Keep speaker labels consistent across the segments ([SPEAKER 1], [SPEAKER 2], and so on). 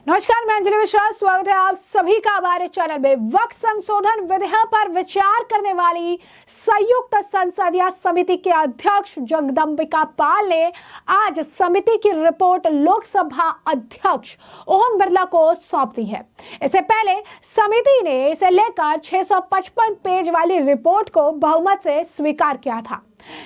[SPEAKER 1] नमस्कार, मैं अंजलि मिश्रा। स्वागत है आप सभी का हमारे चैनल में। वक्फ संशोधन विधेयक पर विचार करने वाली संयुक्त संसदीय समिति के अध्यक्ष जगदंबिका पाल ने आज समिति की रिपोर्ट लोकसभा अध्यक्ष ओम बिरला को सौंप दी है। इससे पहले समिति ने इसे लेकर 655 पेज वाली रिपोर्ट को बहुमत से स्वीकार किया था।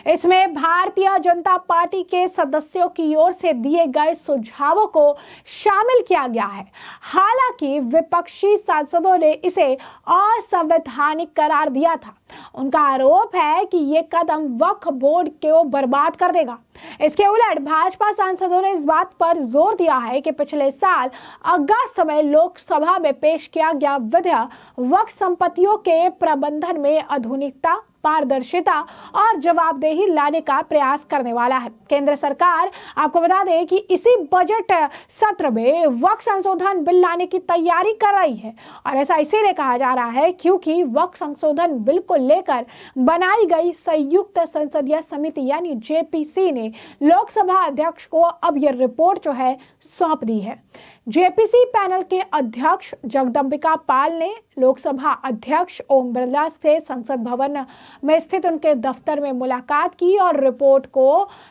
[SPEAKER 1] इसमें भारतीय जनता पार्टी के सदस्यों की ओर से दिए गए सुझावों को शामिल किया गया है। हालांकि विपक्षी सांसदों ने इसे असंवैधानिक करार दिया था। उनका आरोप है कि ये कदम वक्फ बोर्ड को बर्बाद कर देगा। इसके उलट भाजपा सांसदों ने इस बात पर जोर दिया है कि पिछले साल अगस्त में लोकसभा में पेश किया गया विधेयक वक्फ संपत्तियों के प्रबंधन में आधुनिकता, पारदर्शिता और जवाबदेही लाने का प्रयास करने वाला है। केंद्र सरकार, आपको बता दें कि इसी बजट सत्र में वक्फ संशोधन बिल लाने की तैयारी कर रही है और ऐसा इसीलिए कहा जा रहा है क्योंकि वक्फ संशोधन बिल को लेकर बनाई गई संयुक्त संसदीय समिति यानी जेपीसी ने लोकसभा अध्यक्ष को अब यह रिपोर्ट जो है सौंप दी है। जेपीसी पैनल के अध्यक्ष जगदंबिका पाल ने लोकसभा अध्यक्ष ओम बिरला से संसद भवन में स्थित उनके दफ्तर में मुलाकात की और रिपोर्ट को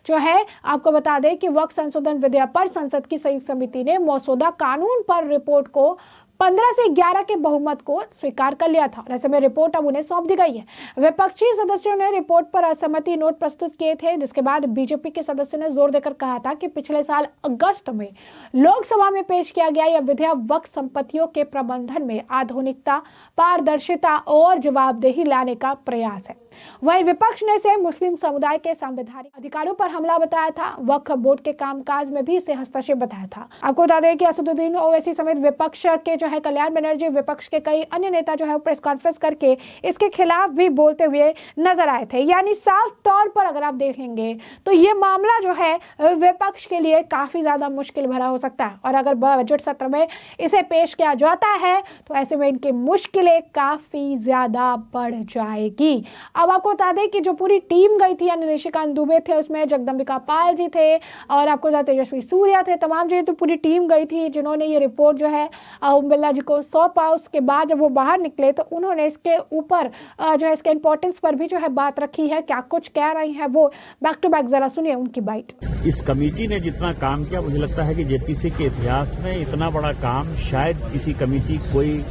[SPEAKER 1] जो है आपको बता दें कि वक्फ संशोधन विधेयक पर संसद की संयुक्त समिति ने मसौदा कानून पर रिपोर्ट को 15 से 11 के बहुमत को स्वीकार कर लिया था। ऐसे में रिपोर्ट अब उन्हें सौंप दी गई है। विपक्षी सदस्यों ने रिपोर्ट पर असहमति नोट प्रस्तुत किए थे, जिसके बाद बीजेपी के सदस्यों ने जोर देकर कहा था कि पिछले साल अगस्त में लोकसभा में पेश किया गया यह विधेयक वक्फ संपत्तियों के प्रबंधन में आधुनिकता, पारदर्शिता और जवाबदेही लाने का प्रयास है। वहीं विपक्ष ने इसे मुस्लिम समुदाय के संवैधानिक अधिकारों पर हमला बताया था। वक्फ बोर्ड के कामकाज में भी इसे हस्तक्षेप बताया था। आपको बता दें कि असदुद्दीन ओवैसी समेत विपक्ष के जो है कल्याण बनर्जी, विपक्ष के कई अन्य नेता जो है प्रेस कॉन्फ्रेंस करके इसके खिलाफ भी बोलते हुए नजर आए थे। यानी साफ तौर पर अगर आप देखेंगे तो ये मामला जो है विपक्ष के लिए काफी ज्यादा मुश्किल भरा हो सकता है और अगर बजट सत्र में इसे पेश किया जाता है तो ऐसे में इनकी मुश्किलें काफी ज्यादा बढ़ जाएगी। अब आपको बता दें कि जो पूरी टीम गई थी यानी निशिकांत दुबे थे, उसमें जगदंबिका पाल जी थे और आपको बता तेजस्वी सूर्या थे, तमाम जो तो पूरी टीम गई थी जिन्होंने ये रिपोर्ट जो है ओम बिरला जी को सौंपा। उसके बाद जब वो बाहर निकले तो उन्होंने इसके ऊपर जो है इसके इंपॉर्टेंस पर भी जो है बात रखी है। क्या कुछ कह रही है वो बैक टू बैक जरा सुनिए उनकी बाइट।
[SPEAKER 2] इस कमेटी ने जितना काम किया मुझे लगता है कि जेपीसी के इतिहास में इतना बड़ा काम शायद किसी कमेटी कोई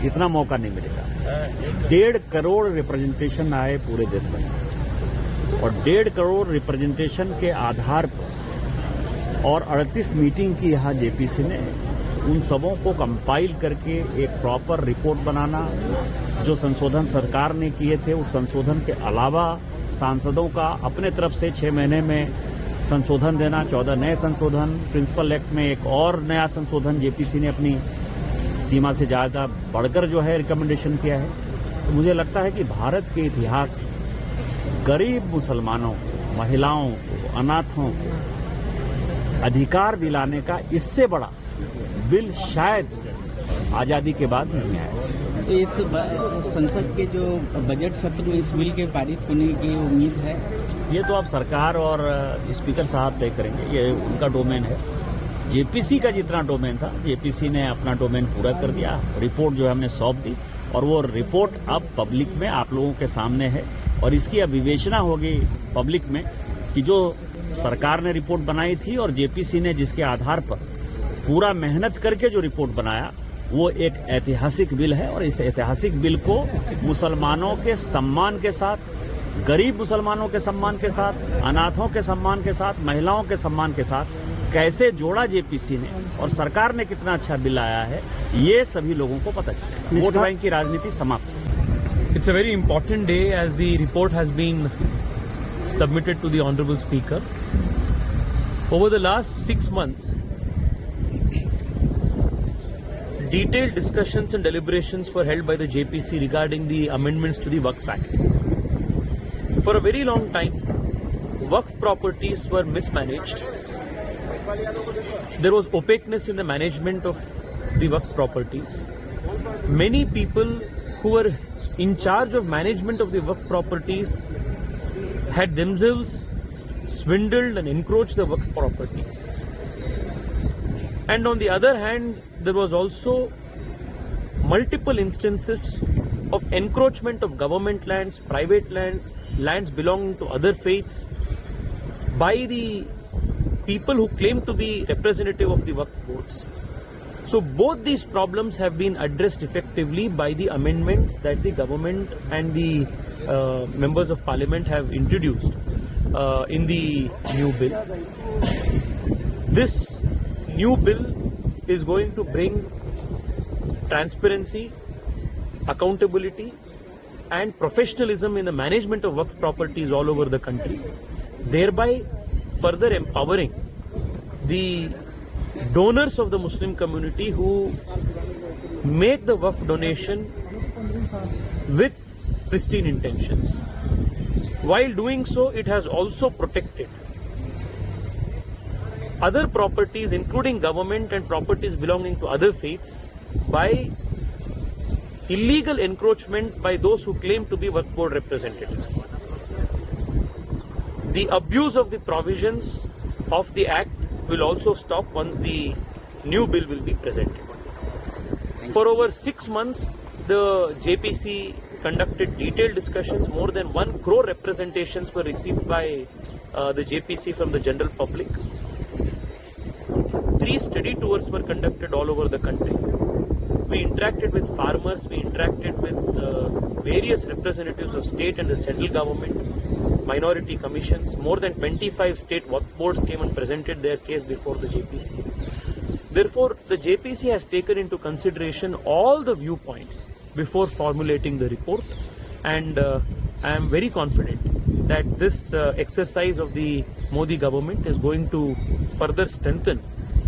[SPEAKER 2] इतना मौका नहीं मिलेगा। 1.5 करोड़ रिप्रेजेंटेशन आए पूरे देश में और 1.5 करोड़ रिप्रेजेंटेशन के आधार पर और 38 मीटिंग की यहाँ जेपीसी ने उन सबों को कंपाइल करके एक प्रॉपर रिपोर्ट बनाना, जो संशोधन सरकार ने किए थे उस संशोधन के अलावा सांसदों का अपने तरफ से 6 महीने में संशोधन देना, 14 नए संशोधन, प्रिंसिपल एक्ट में एक और नया संशोधन जेपीसी ने अपनी सीमा से ज्यादा बढ़कर जो है रिकमेंडेशन किया है। तो मुझे लगता है कि भारत के इतिहास में गरीब मुसलमानों को, महिलाओं को, अनाथों को अधिकार दिलाने का इससे बड़ा बिल शायद आजादी के बाद नहीं आया।
[SPEAKER 3] तो इस संसद के जो बजट सत्र में इस बिल के पारित होने की उम्मीद है?
[SPEAKER 2] ये तो अब सरकार और स्पीकर साहब तय करेंगे, ये उनका डोमेन है। जेपीसी का जितना डोमेन था जेपीसी ने अपना डोमेन पूरा कर दिया। रिपोर्ट जो है हमने सौंप दी और वो रिपोर्ट अब पब्लिक में आप लोगों के सामने है और इसकी अब विवेचना होगी पब्लिक में कि जो सरकार ने रिपोर्ट बनाई थी और जेपीसी ने जिसके आधार पर पूरा मेहनत करके जो रिपोर्ट बनाया वो एक ऐतिहासिक बिल है और इस ऐतिहासिक बिल को मुसलमानों के सम्मान के साथ, गरीब मुसलमानों के सम्मान के साथ, अनाथों के सम्मान के साथ, महिलाओं के सम्मान के साथ कैसे जोड़ा जेपीसी ने और सरकार ने कितना अच्छा बिल आया है ये सभी लोगों को पता चलेगा। वोट बैंक की राजनीति समाप्त।
[SPEAKER 4] It's a very important day as the report has been submitted to the Honorable Speaker. Over the last 6 months, detailed discussions and deliberations were held by the JPC regarding the amendments to the Waqf Act. For a very long time, Waqf properties were mismanaged. There was opaqueness in the management of the Waqf properties. Many people who were in charge of management of the Waqf properties had themselves swindled and encroached the Waqf properties. And on the other hand, there was also multiple instances of encroachment of government lands, private lands, lands belonging to other faiths by the people who claim to be representative of the Waqf boards. So both these problems have been addressed effectively by the amendments that the government and the members of parliament have introduced in the new bill. This new bill is going to bring transparency, accountability and professionalism in the management of Waqf properties all over the country, thereby further empowering the donors of the Muslim community who make the Waqf donation with pristine intentions. While doing so, it has also protected other properties, including government and properties belonging to other faiths, by illegal encroachment by those who claim to be Waqf board representatives. The abuse of the provisions of the Act will also stop once the new bill will be presented. For over 6 months, the JPC conducted detailed discussions. More than 1 crore representations were received by the JPC from the general public. 3 study tours were conducted all over the country. We interacted with farmers, we interacted with various representatives of state and the central government, minority commissions. More than 25 state Waqf boards came and presented their case before the JPC. Therefore, the JPC has taken into consideration all the viewpoints before formulating the report, and I am very confident that this exercise of the Modi government is going to further strengthen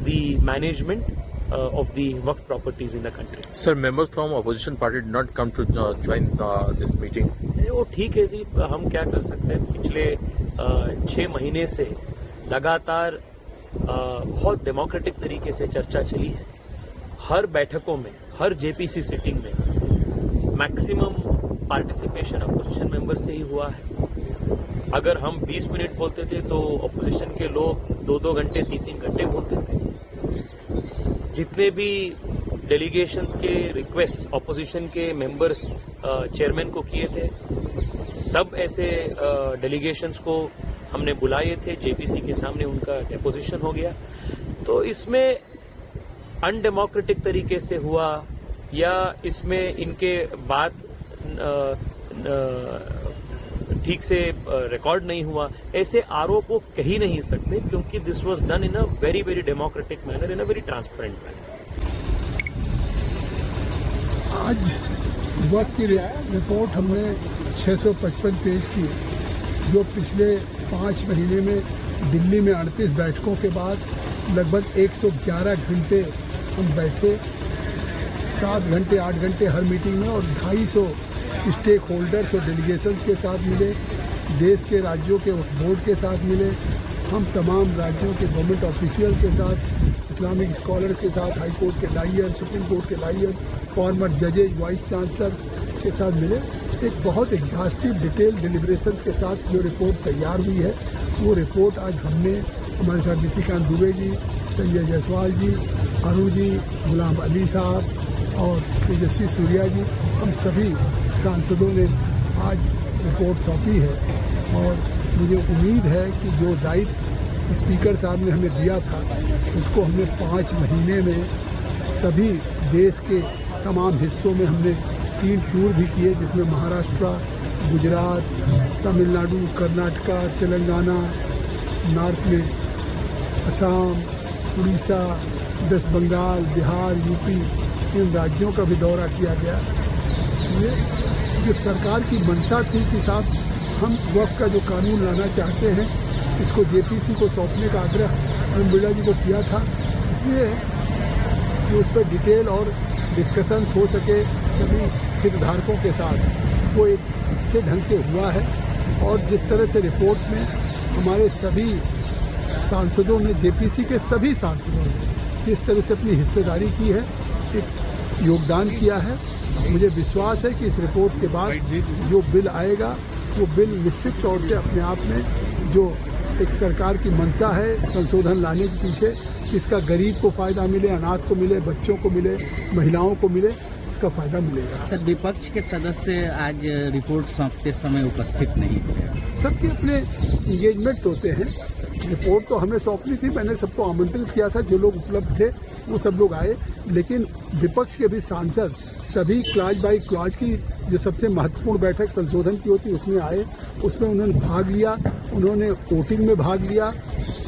[SPEAKER 4] the management of the Waqf properties in the country.
[SPEAKER 5] Sir, members from opposition party did not come to join this meeting.
[SPEAKER 4] वो ठीक है जी, हम क्या कर सकते हैं. पिछले 6 महीने से लगातार बहुत डेमोक्रेटिक तरीके से चर्चा चली है. हर बैठकों में, हर जेपीसी सिटिंग में मैक्सिमम पार्टिसिपेशन अपोजिशन मेंबर से ही हुआ है. अगर हम 20 मिनट बोलते थे तो अपोजिशन के लोग 2-2 घंटे 3-3 घंटे बोलते थे. जितने भी डेलीगेशंस के रिक्वेस्ट अपोजिशन के मेंबर्स चेयरमैन को किए थे, सब ऐसे डेलीगेशंस को हमने बुलाए थे. जेपीसी के सामने उनका डेपोजिशन हो गया. तो इसमें अनडेमोक्रेटिक तरीके से हुआ या इसमें इनके बात ठीक से रिकॉर्ड नहीं हुआ, ऐसे आरोप वो कह ही नहीं सकते, क्योंकि this was done in a very very democratic manner, in a very transparent manner.
[SPEAKER 6] आज वक्त की रिपोर्ट हमने 655 पेज की, जो पिछले 5 महीने में दिल्ली में 38 बैठकों के बाद लगभग 111 घंटे हम बैठे. 7 घंटे 8 घंटे हर मीटिंग में, और 250 स्टेक होल्डर्स और डेलीगेशंस के साथ मिले. देश के राज्यों के बोर्ड के साथ मिले. हम तमाम राज्यों के गवर्नमेंट ऑफिशियल के साथ, इस्लामिक स्कॉलर के साथ, हाई कोर्ट के लायर, सुप्रीम कोर्ट के लायर, फॉर्मर जजेज, वाइस चांसलर के साथ मिले. एक बहुत एग्जॉस्टिव डिटेल डिलिब्रेशंस के साथ जो रिपोर्ट तैयार हुई है, वो रिपोर्ट आज हमने, हमारे साथ निशिकांत दुबे जी, संजय जायसवाल जी, अरुण जी, गुलाम अली साहब और तेजस्वी सूर्या जी, हम सभी सांसदों ने आज रिपोर्ट सौंपी है. और मुझे उम्मीद है कि जो दायित्व स्पीकर साहब ने हमें दिया था, उसको हमने 5 महीने में सभी देश के तमाम हिस्सों में हमने 3 टूर भी किए, जिसमें महाराष्ट्र, गुजरात, तमिलनाडु, कर्नाटका, तेलंगाना, नॉर्थ में असम, उड़ीसा, वेस्ट बंगाल, बिहार, यूपी, इन राज्यों का भी दौरा किया गया. ये जो सरकार की मंशा थी कि साहब हम वक़्फ़ का जो कानून लाना चाहते हैं, इसको जेपीसी को सौंपने का आग्रह अरुण बिरला जी को किया था. इसलिए कि उस पर डिटेल और डिस्कशंस हो सके सभी हितधारकों के साथ, वो एक अच्छे ढंग से हुआ है. और जिस तरह से रिपोर्ट में हमारे सभी सांसदों ने, जेपीसी के सभी सांसदों ने जिस तरह से अपनी हिस्सेदारी की है, एक योगदान किया है, मुझे विश्वास है कि इस रिपोर्ट के बाद जो बिल आएगा, वो बिल निश्चित तौर से अपने आप में जो एक सरकार की मंशा है संशोधन लाने के पीछे, इसका गरीब को फ़ायदा मिले, अनाथ को मिले, बच्चों को मिले, महिलाओं को मिले, इसका फ़ायदा मिलेगा।
[SPEAKER 3] सर, विपक्ष के सदस्य आज रिपोर्ट सौंपते समय उपस्थित नहीं थे।
[SPEAKER 6] सबके अपने इंगेजमेंट्स होते हैं। रिपोर्ट तो हमें सौंपनी थी, मैंने सबको आमंत्रित किया था, जो लोग उपलब्ध थे वो सब लोग आए, लेकिन विपक्ष के भी सांसद सभी क्लॉज बाई क्लॉज की जो सबसे महत्वपूर्ण बैठक संशोधन की होती उसमें आए, उसमें उन्होंने भाग लिया, उन्होंने वोटिंग में भाग लिया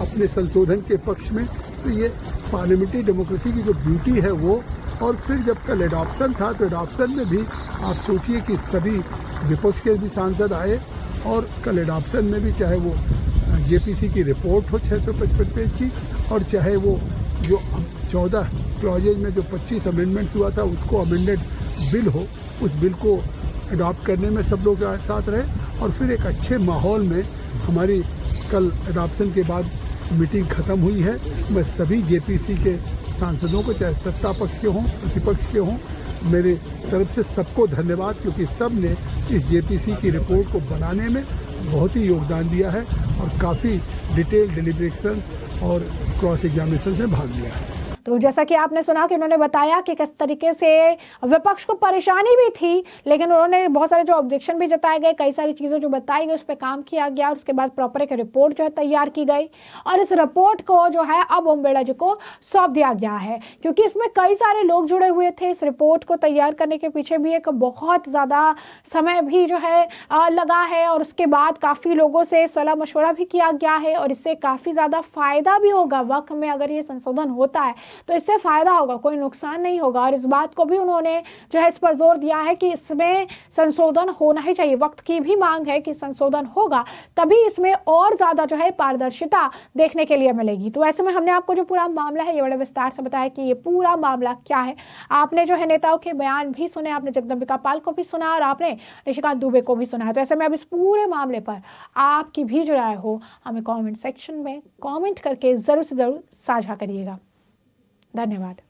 [SPEAKER 6] अपने संशोधन के पक्ष में। तो ये पार्लियामेंट्री डेमोक्रेसी की जो ब्यूटी है वो, और फिर जब कल एडॉप्शन था तो एडॉप्शन में भी आप सोचिए कि सभी विपक्ष के भी सांसद आए, और कल एडॉप्शन में भी चाहे वो जेपीसी की रिपोर्ट हो 655 पेज की, और चाहे वो जो 14 क्लॉजेज में जो 25 अमेंडमेंट्स हुआ था उसको अमेंडेड बिल हो, उस बिल को अडॉप्ट करने में सब लोग साथ रहे। और फिर एक अच्छे माहौल में हमारी कल एडॉप्शन के बाद मीटिंग ख़त्म हुई है। मैं सभी जेपीसी के सांसदों को, चाहे सत्ता पक्ष के हों प्रतिपक्ष के हों, मेरे तरफ से सबको धन्यवाद, क्योंकि सब ने इस जेपीसी की रिपोर्ट को बनाने में बहुत ही योगदान दिया है और काफ़ी डिटेल डिलिब्रेशन और क्रॉस एग्जामिनेशन में भाग लिया है।
[SPEAKER 1] तो जैसा कि आपने सुना कि उन्होंने बताया कि किस तरीके से विपक्ष को परेशानी भी थी, लेकिन उन्होंने बहुत सारे जो ऑब्जेक्शन भी जताए गए, कई सारी चीज़ें जो बताई गई उस पर काम किया गया, और उसके बाद प्रॉपर एक रिपोर्ट जो है तैयार की गई, और इस रिपोर्ट को जो है अब ओम बिड़ला जी को सौंप दिया गया है, क्योंकि इसमें कई सारे लोग जुड़े हुए थे। इस रिपोर्ट को तैयार करने के पीछे भी एक बहुत ज़्यादा समय भी जो है लगा है, और उसके बाद काफ़ी लोगों से सलाह मशवरा भी किया गया है, और इससे काफ़ी ज़्यादा फायदा भी होगा। वक्त में अगर ये संशोधन होता है तो इससे फायदा होगा, कोई नुकसान नहीं होगा। और इस बात को भी उन्होंने जो है इस पर जोर दिया है कि इसमें संशोधन होना ही चाहिए। वक्त की भी मांग है कि संशोधन होगा, तभी इसमें और ज्यादा जो है पारदर्शिता देखने के लिए मिलेगी। तो ऐसे में हमने आपको जो पूरा मामला है ये बड़े विस्तार से बताया कि ये पूरा मामला क्या है। आपने जो है नेताओं के बयान भी सुने, आपने जगदम्बिका पाल को भी सुना, और आपने निशिकांत दुबे को भी सुना है। तो ऐसे में अब इस पूरे मामले पर आपकी भी जो राय हो हमें कमेंट सेक्शन में कमेंट करके जरूर से जरूर साझा करिएगा। धन्यवाद।